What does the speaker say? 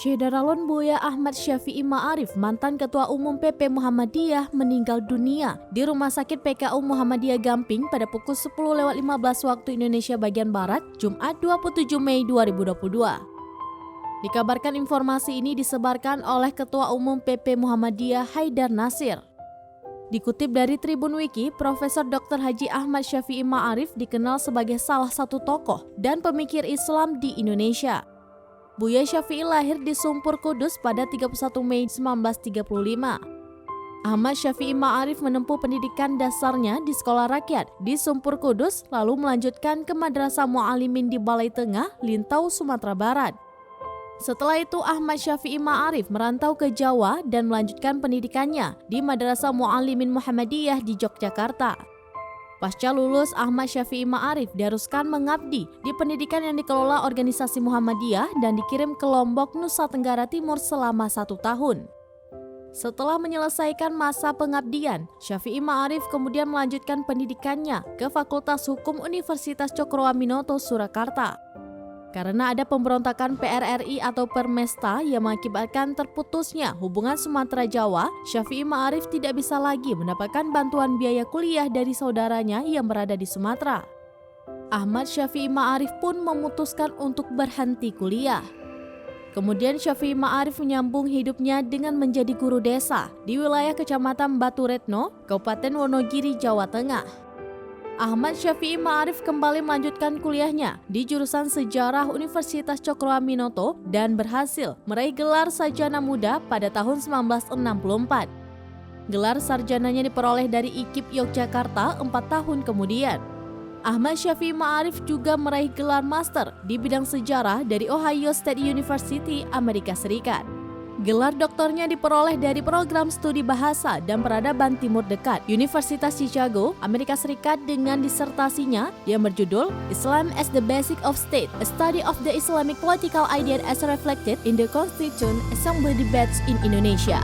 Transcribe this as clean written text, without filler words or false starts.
Syahdaralon Buya Ahmad Syafi'i Ma'arif, mantan Ketua Umum PP Muhammadiyah, meninggal dunia di Rumah Sakit PKU Muhammadiyah Gamping pada pukul 10.15 waktu Indonesia bagian Barat, Jumat 27 Mei 2022. Dikabarkan informasi ini disebarkan oleh Ketua Umum PP Muhammadiyah Haidar Nasir. Dikutip dari Tribun Wiki, Profesor Dr. Haji Ahmad Syafi'i Ma'arif dikenal sebagai salah satu tokoh dan pemikir Islam di Indonesia. Buya Syafi'i lahir di Sumpur Kudus pada 31 Mei 1935. Ahmad Syafi'i Ma'arif menempuh pendidikan dasarnya di Sekolah Rakyat di Sumpur Kudus, lalu melanjutkan ke Madrasah Mu'alimin di Balai Tengah, Lintau, Sumatera Barat. Setelah itu Ahmad Syafi'i Ma'arif merantau ke Jawa dan melanjutkan pendidikannya di Madrasah Mu'alimin Muhammadiyah di Yogyakarta. Pasca lulus, Ahmad Syafi'i Ma'arif diharuskan mengabdi di pendidikan yang dikelola organisasi Muhammadiyah dan dikirim ke Lombok, Nusa Tenggara Timur selama 1 tahun. Setelah menyelesaikan masa pengabdian, Syafi'i Ma'arif kemudian melanjutkan pendidikannya ke Fakultas Hukum Universitas Cokroaminoto, Surakarta. Karena ada pemberontakan PRRI atau Permesta yang mengakibatkan terputusnya hubungan Sumatera Jawa, Syafi'i Ma'arif tidak bisa lagi mendapatkan bantuan biaya kuliah dari saudaranya yang berada di Sumatera. Ahmad Syafi'i Ma'arif pun memutuskan untuk berhenti kuliah. Kemudian Syafi'i Ma'arif menyambung hidupnya dengan menjadi guru desa di wilayah Kecamatan Batu Retno, Kabupaten Wonogiri, Jawa Tengah. Ahmad Syafi'i Ma'arif kembali melanjutkan kuliahnya di jurusan Sejarah Universitas Cokroaminoto dan berhasil meraih gelar sarjana muda pada tahun 1964. Gelar sarjananya diperoleh dari IKIP Yogyakarta 4 tahun kemudian. Ahmad Syafi'i Ma'arif juga meraih gelar master di bidang sejarah dari Ohio State University, Amerika Serikat. Gelar doktornya diperoleh dari program studi bahasa dan peradaban Timur Dekat, Universitas Chicago, Amerika Serikat dengan disertasinya yang berjudul Islam as the Basic of State, a Study of the Islamic Political Idea as Reflected in the Constituent Assembly Debates in Indonesia.